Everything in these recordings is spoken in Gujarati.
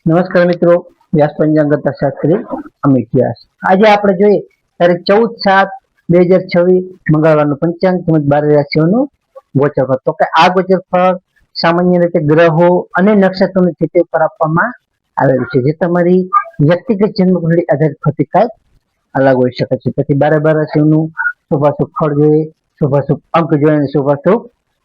નમસ્કાર મિત્રો, વ્યાસ પંચાંગ શાસ્ત્રી અમિત વ્યાસ. આજે આપણે જોઈએ તારીખ 14/7/2026 મંગળવારનું પંચાંગ તેમજ 12 રાશિઓનું ગોચર ફળ. તો કે આ ગોચર ફળ સામાન્ય રીતે ગ્રહો અને નક્ષત્રોની સ્થિતિ પર આપવામાં આવેલું છે, જે તમારી વ્યક્તિગત જન્મકુંડળી આધારિત પ્રતિકાર અલગ હોઈ શકે છે. તેથી 12 રાશિઓનું શુભાશુભ ફળ જોઈએ, શુભાશુભ અંક જોઈએ અને શુભાશુભ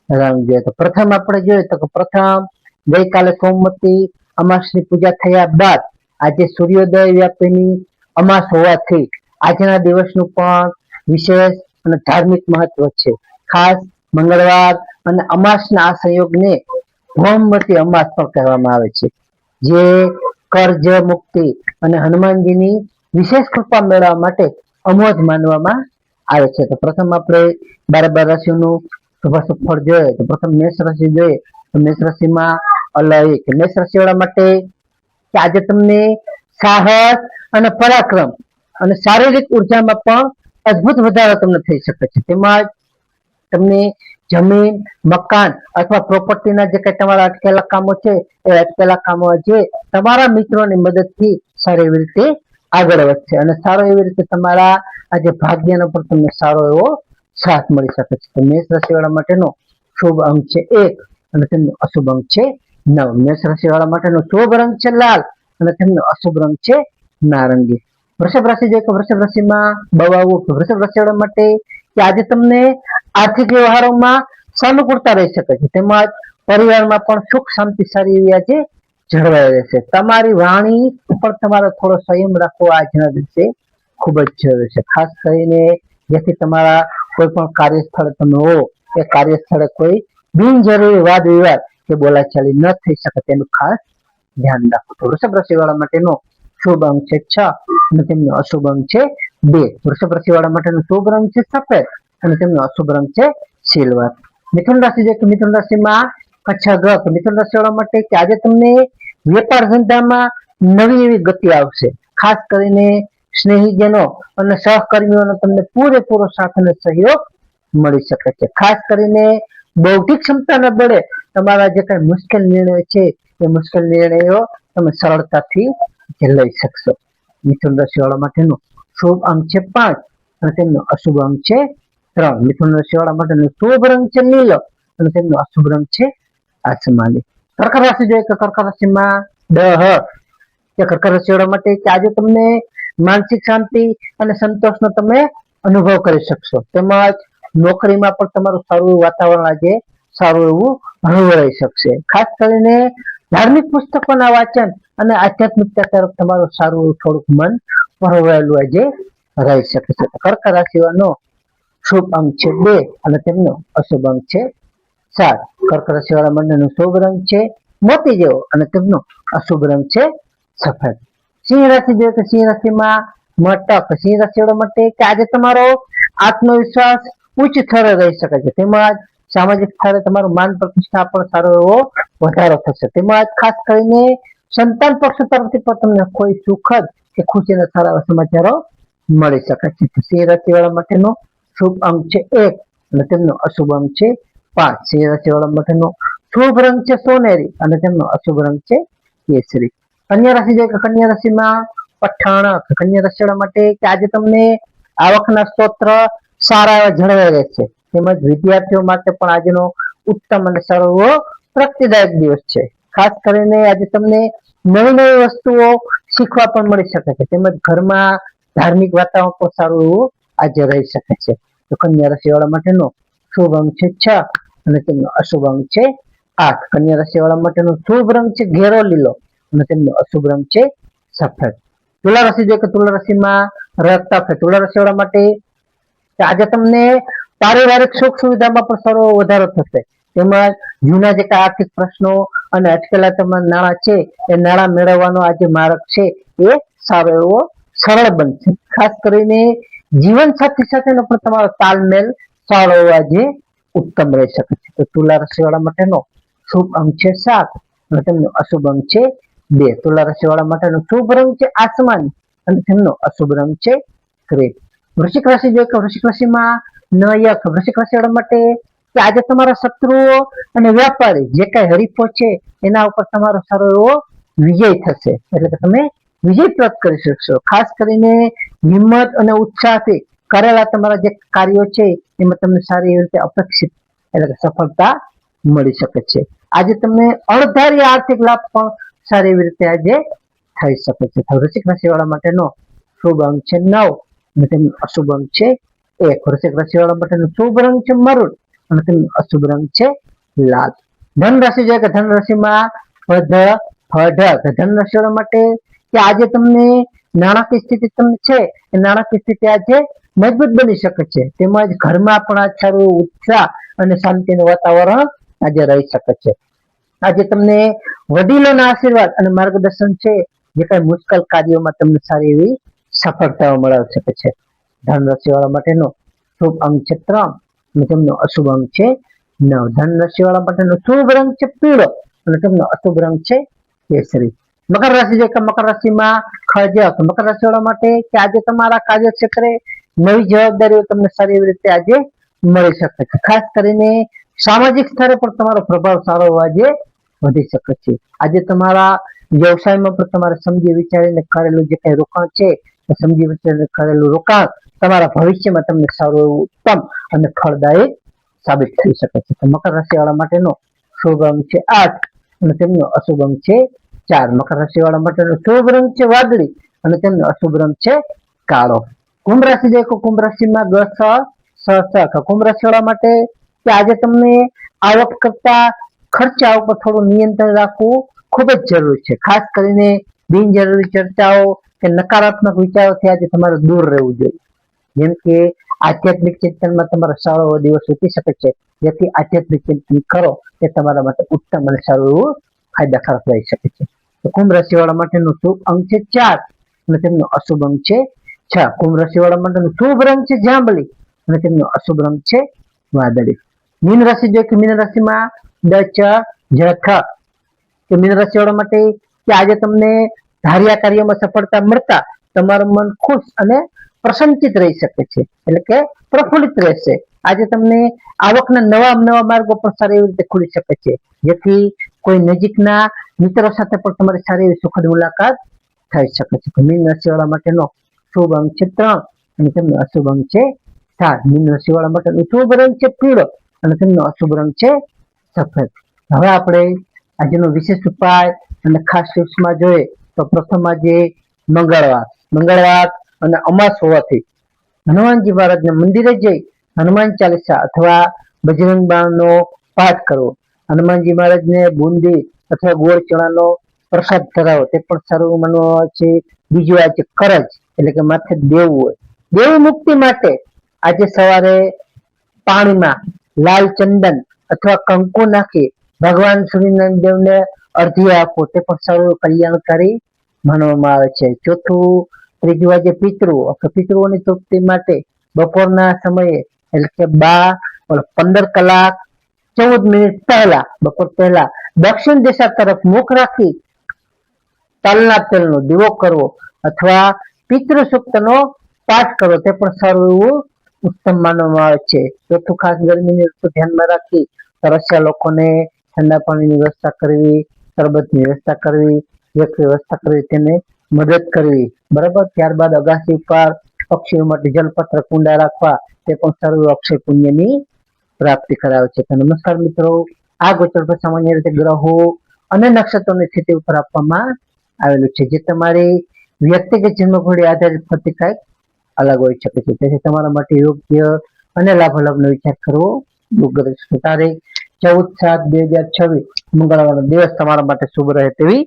રંગ જોઈએ. તો પ્રથમ આપણે જોઈએ તો પ્રથમ ગઈકાલે સોમવતી અમાસની પૂજા થયા બાદ આજે સૂર્યોદય વ્યાપીની અમાસ હોવાથી આજના દિવસનું પણ વિશેષ અને ધાર્મિક મહત્વ છે. ખાસ મંગળવાર અને અમાસના આ સંયોગને ભૌમવતી અમાસ પણ કહેવામાં આવે છે, જે કર્જ મુક્તિ અને હનુમાનજીની વિશેષ કૃપા મેળવવા માટે અમોઘ માનવામાં આવે છે. તો પ્રથમ આપણે 12 રાશિઓનું શુભાશુભ ફળ જોઈએ તો પ્રથમ મેષ રાશિ જોઈએ તો મેષ રાશિમાં અલૌકિક મેષ રાશિવાળા માટે કે આજે તમને સાહસ અને પરાક્રમ અને શારીરિક ઉર્જામાં પણ અદ્ભુત વધારો તમને થઈ શકે છે. તેમજ તમને જમીન, મકાન અથવા પ્રોપર્ટીના જે કંઈ તમારા અટકેલા કામો છે એ અટકેલા કામો જે તમારા મિત્રોની મદદથી સારી એવી રીતે આગળ વધશે અને સારો એવી રીતે તમારા આજે ભાગ્યનો પણ તમને સારો એવો સાથ મળી શકે છે. તો મેષ રાશિવાળા માટેનો શુભ અંક છે 1 અને તેમનો અશુભ અંક છે 9. મેષ રાશિવાળા માટેનો શુભ રંગ છે લાલ અને તેમનો અશુભ રંગ છે નારંગી. વૃષભ રાશિ જોઈએ તો વૃષભ રાશિમાં બવાવું વૃષભ રાશિવાળા માટે કે આજે તમને આર્થિક વ્યવહારોમાં સાનુકૂળતા રહી શકે છે, તેમજ પરિવારમાં પણ સુખ શાંતિ સારી એવી આજે જળવાઈ રહેશે. તમારી વાણી ઉપર તમારો થોડો સંયમ રાખવો આજના દિવસે ખૂબ જ જરૂરી છે, ખાસ કરીને જેથી તમારા કોઈ પણ કાર્યસ્થળે તમે હો એ કાર્યસ્થળે કોઈ બિનજરૂરી વાદ વિવાદ કે બોલાચાલી ન થઈ શકે તેનું ખાસ ધ્યાન રાખો. તો વૃષભ રાશિવાળા માટેનો શુભ અંક છે 6 અને તેમનો અશુભ અંક છે 2. વૃષભ રાશિવાળા માટેનો શુભ રંગ છે સફેદ અને તેમનો અશુભ રંગ છે સિલ્વર. મિથુન રાશિ જે મિથુન રાશિમાં કચ્છા ગ્રહ મિથુન રાશિવાળા માટે કે આજે તમને વેપાર ધંધામાં નવી એવી ગતિ આવશે, ખાસ કરીને સ્નેહીજનો અને સહકર્મીઓનો તમને પૂરેપૂરો સાથ અને સહયોગ મળી શકે છે. ખાસ કરીને બૌદ્ધિક ક્ષમતાના બળે તમારા જે કઈ મુશ્કેલ નિર્ણયો છે એ મુશ્કેલ નિર્ણયો તમે સરળતાથી લઈ શકશો. મિથુન રાશિવાળા માટેનો શુભ અંક છે 5 અને તેમનો અશુભ અંક છે 3. મિથુન રાશિવાળા માટેનો શુભ રંગ છે નીલો અને તેમનો અશુભ રંગ છે આસમાની. કર્ક રાશિ જોઈએ તો કર્ક રાશિમાં કર્ક રાશિવાળા માટે કે આજે તમને માનસિક શાંતિ અને સંતોષનો તમે અનુભવ કરી શકશો, તેમજ નોકરીમાં પણ તમારું સારું વાતાવરણ આજે સારું એવું રહી શકશે. ખાસ કરીને ધાર્મિક પુસ્તકોના વાંચન અને આધ્યાત્મિકતા તરફ તમારું સારું થોડુંક મન પરવાયેલું આજે રહી શકે છે. કર્ક રાશિનો શુભ અંક છે 2 અને તેમનો અશુભ અંક છે 7. કર્ક રાશિવાળા મંડળનો શુભ રંગ છે મોતી જેવો અને તેમનો અશુભ રંગ છે સફેદ. સિંહ રાશિ જોઈએ તો સિંહ રાશિમાં મટક સિંહ રાશિવાળા માટે કે આજે તમારો આત્મવિશ્વાસ ઉચ્ચ સ્તરે રહી શકે છે, તેમજ સામાજિક સ્તરે તમારું માન પ્રતિષ્ઠા પણ સારો એવો વધારો થશે, તેમજ ખાસ કરીને સંતાન પક્ષ તરફથી પણ તમને કોઈ સુખદ કે ખુશીના સારા સમાચારો મળી શકે છે. સિંહ રાશિવાળા માટેનો શુભ અંક છે 1 અને તેમનો અશુભ અંક છે 5. સિંહ રાશિવાળા માટેનો શુભ રંગ છે સોનેરી અને તેમનો અશુભ રંગ છે કેસરી. કન્યા રાશિ જોઈએ કન્યા રાશિમાં પઠાણ કન્યા રાશિવાળા માટે કે આજે તમને આવકના સ્ત્રોત સારા એવા જળવાઈ રહેશે, તેમજ વિદ્યાર્થીઓ માટે પણ આજનો ઉત્તમ અને સારો એવો પ્રગતિદાયક દિવસ છે. ખાસ કરીને આજે તમને નવી નવી વસ્તુઓ શીખવા પણ મળી શકે છે, તેમજ ઘરમાં ધાર્મિક વાતાવરણ પણ સારું એવું આજે રહી શકે છે. તો કન્યા રાશિવાળા માટેનો શુભ અંક છે 6 અને તેમનો અશુભ અંક છે 8. કન્યા રાશિવાળા માટેનો શુભ રંગ છે ઘેરો લીલો અને તેમનો અશુભ રંગ છે સફેદ. તુલા રાશિ જોઈએ કે તુલા રાશિમાં તુલા રાશિવાળા માટે આજે તમને પારિવારિક સુખ સુવિધામાં પણ સારો વધારો થશે, તેમજ જૂના જે આર્થિક પ્રશ્નો અને અટકેલા તમારા નાણાં છે એ નાણાં મેળવવાનો આજે માર્ગ છે એ સારો એવો સરળ બનશે. ખાસ કરીને જીવન સાથી સાથેનો પણ તમારો તાલમેલ સારો એવો આજે ઉત્તમ રહી શકે છે. તો તુલા રાશિવાળા માટેનો શુભ અંક છે 7 અને તેમનો અશુભ અંક છે 2. તુલા રાશિવાળા માટેનો શુભ રંગ છે આસમાની અને તેમનો અશુભ રંગ છે ગ્રે. વૃશ્ચિક રાશિ જોઈએ તો વૃશ્ચિક રાશિમાં વૃશ્ચિક રાશિવાળા માટે કે આજે તમારા શત્રુઓ અને વ્યાપારી જે કઈ હરીફો છે એના ઉપર તમારો સારો એવો વિજય થશે, એટલે કે તમે વિજય પ્રાપ્ત કરી શકશો. ખાસ કરીને હિંમત અને ઉત્સાહથી કરેલા તમારા જે કાર્યો છે એમાં તમને સારી રીતે અપેક્ષિત એટલે કે સફળતા મળી શકે છે. આજે તમને અણધારી આર્થિક લાભ પણ સારી એવી રીતે આજે થઈ શકે છે. તો વૃશ્ચિક રાશિ વાળા માટેનો શુભ અંક છે 9 અને તેનો અશુભ અંક છે 1. વૃશ્ચિક રાશિ વાળા માટેનો શુભ રંગ છે મરૂન અને તેનો અશુભ રંગ છે લાલ. ધન રાશિ જોઈએ કે ધન રાશિમાં ધન રાશિ વાળા માટે કે આજે તમને નાણાકીય સ્થિતિ તમને છે એ નાણાકીય સ્થિતિ આજે મજબૂત બની શકે છે. તેમજ ઘરમાં પણ આ સારું ઉત્સાહ અને શાંતિનું વાતાવરણ આજે રહી શકે છે. આજે તમને વડીલોના આશીર્વાદ અને માર્ગદર્શન છે જે કઈ મુશ્કેલ કાર્યોમાં તમને સારી એવી સફળતાઓ મળી શકે છે. ધન રાશિ વાળા માટેનો શુભ અંક છે 3 અને તેમનો અશુભ અંક છે 9. ધન રાશિ વાળા માટેનો શુભ રંગ છે પીળો અને તેમનો અશુભ રંગ છે કેસરી. મકર રાશિ જે મકર રાશિમાં ખર્ચ મકર રાશિ વાળા માટે કે આજે તમારા કાર્યક્ષેત્રે નવી જવાબદારીઓ તમને સારી એવી રીતે આજે મળી શકે છે. ખાસ કરીને સામાજિક સ્તરે પણ તમારો પ્રભાવ સારો આજે વધી શકે છે. આજે તમારા વ્યવસાયમાં પણ તમારે સમજી વિચારીને કરેલું જે કઈ રોકાણ છે એ સમજી વિચારીને કરેલું રોકાણ તમારા ભવિષ્યમાં તમને સારું એવું ઉત્તમ અને ફળદાયક સાબિત થઈ શકે છે. તો મકર રાશિ વાળા માટેનો શુભ અંક છે 8 અને તેમનો અશુભ અંક છે 4. મકર રાશિ વાળા માટેનો શુભ રંગ છે વાદળી અને તેમનો અશુભ રંગ છે કાળો. કુંભ રાશિ દેખો કુંભ રાશિમાં કુંભ રાશિ વાળા માટે કે આજે તમને આવક કરતા ખર્ચા ઉપર થોડું નિયંત્રણ રાખવું ખૂબ જ જરૂરી છે. ખાસ કરીને બિનજરૂરી ચર્ચાઓ કે નકારાત્મક વિચારોથી આજે તમારે દૂર રહેવું જોઈએ. જેમ કે આધ્યાત્મિક ચિંતનમાં તમારો સારો એવો દિવસ વીતી શકે છે. જેથી આધ્યાત્મિક ચિંતન કરો તે તમારા માટે ઉત્તમ અને સારું એવું ફાયદાકારક રહી શકે છે. તો કુંભ રાશિ વાળા માટેનો શુભ અંક છે 4 અને તેમનો અશુભ અંક છે 6. કુંભ રાશિ વાળા માટેનો શુભ રંગ છે જાંબલી અને તેમનો અશુભ રંગ છે વાદળી. મીન રાશિ જો કે મીન રાશિમાં કે મીન રાશિ વાળા માટે કે આજે તમને ધાર્યા કાર્યમાં સફળતા મળતા તમારું મન ખુશ અને પ્રસન્નચિત રહી શકે છે, એટલે કે પ્રફુલ્લિત રહેશે. આજે તમને આવકના નવા માર્ગો પણ સારી એવી રીતે ખુલી શકે છે, જેથી કોઈ નજીકના મિત્રો સાથે પણ તમારી સારી એવી સુખદ મુલાકાત થઈ શકે છે. મીન રાશિ વાળા માટેનો શુભ અંક છે 3 અને તેમનો અશુભ અંક છે 7. મીન રાશિ વાળા માટેનો શુભ રંગ છે પીળો અને તેમનો અશુભ રંગ છે સફેદ. હવે આપણે આજનો વિશેષ ઉપાય અને ખાસ ટિપ્સમાં જોઈએ તો પ્રથમ આજે મંગળવાર અને અમાસ હોવાથી હનુમાનજી મહારાજના મંદિરે જઈ હનુમાન ચાલીસા અથવા બજરંગ બાણનો પાઠ કરવો. હનુમાનજી મહારાજને બુંદી અથવા ગોળ ચણાનો પ્રસાદ કરાવો તે પણ સારું માનવામાં આવે છે. બીજું આજે કરજ એટલે કે માથે દેવું હોય, દેવ મુક્તિ માટે આજે સવારે પાણીમાં લાલ ચંદન અથવા કંકુ નાખી ભગવાન સૂર્યનારાયણ દેવને અર્ધ્ય આપો તે પણ સારું કલ્યાણકારી માનવામાં આવે છે. ત્રીજું આજે પિતૃઓની તૃપ્તિ માટે બપોરના સમયે એટલે કે 15 કલાક 14 મિનિટ પહેલા બપોર પહેલા દક્ષિણ દિશા તરફ મુખ રાખી તલના તેલનો દીવો કરવો અથવા પિતૃ સૂક્તનો પાઠ કરવો તે પણ સારું એવું ઉત્તમ માનવામાં આવે છે. ચોથું ખાસ ગરમીની ઋતુ ધ્યાનમાં રાખી તરસ્યા લોકોને ઠંડા પાણીની વ્યવસ્થા કરવી, શરબતની વ્યવસ્થા કરવી, વ્યવસ્થા કરવી, તેને મદદ કરવી. બરાબર. ત્યારબાદ અગાસી ઉપર પક્ષીઓ માટે જલપત્ર કુંડા રાખવા તે પણ સારું અક્ષય પુણ્યની પ્રાપ્તિ કરાવે છે. તો નમસ્કાર મિત્રો, આ ગોચર પર સામાન્ય રીતે ગ્રહો અને નક્ષત્રોની સ્થિતિ ઉપર આપવામાં આવેલું છે, જે તમારી વ્યક્તિગત જન્મકુંડળી આધારિત થતી કંઈક અલગ હોઈ શકે છે. તેથી તમારા માટે યોગ્ય અને લાભાલાભનો વિચાર કરવો યોગ્ય રહેશે. તારીખ 14/7/2026 મંગળવારનો દિવસ તમારા માટે શુભ રહે તેવી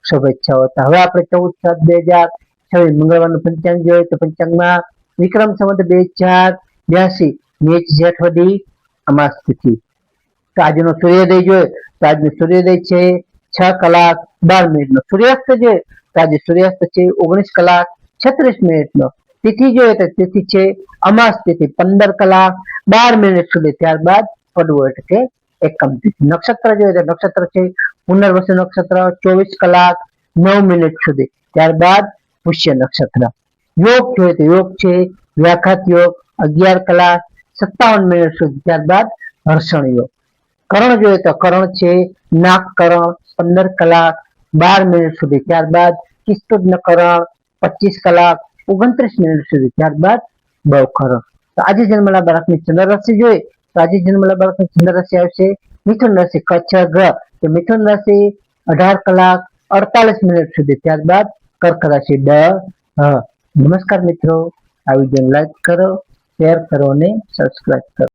શુભેચ્છાઓ. હવે આપણે 14/7/2026 મંગળવારનું પંચાંગ જોઈએ તો પંચાંગમાં વિક્રમ સંવત 2082 મેચ જેઠવદી અમાસ તિથિ. તો આજનો સૂર્યોદય જોઈએ તો આજનો સૂર્યોદય છે 6:12 નો. સૂર્યાસ્ત જોઈએ તો આજે સૂર્યાસ્ત છે 19:36 નો. તિથિ જોઈએ તો તિથિ છે અમાસ તિથિ 15:12 સુધી. ત્યારબાદ પડવો એટલે કે એકમ તિથિ. નક્ષત્ર જોઈએ તો નક્ષત્ર છે પુનર્વસુ નક્ષત્ર 24:09 સુધી. ત્યારબાદ પુષ્ય નક્ષત્ર. યોગ જોઈએ તો યોગ છે વ્યાઘાત યોગ 11:57 સુધી. ત્યારબાદ હર્ષણ યોગ. કરણ જોઈએ તો કરણ છે નાગ કરણ 15 12 મિનિટ સુધી, ત્યારબાદ કિસ્તુજ્ઞકરણ 25 કલાક 29 મિનિટ સુધી, ત્યારબાદ બવખરો. તો આજે જન્મેલા બાળકની ચંદ્ર રાશિ જોઈએ તો આજે જન્મેલા બાળકની ચંદ્ર રાશિ આવશે મિથુન રાશિ કચ્છ ગ્રહ. તો મિથુન રાશિ 18 કલાક 48 મિનિટ સુધી, ત્યારબાદ કર્ક રાશિ નમસ્કાર મિત્રો, આ વિડીયો લાઈક કરો, શેર કરો અને સબસ્ક્રાઇબ કરો.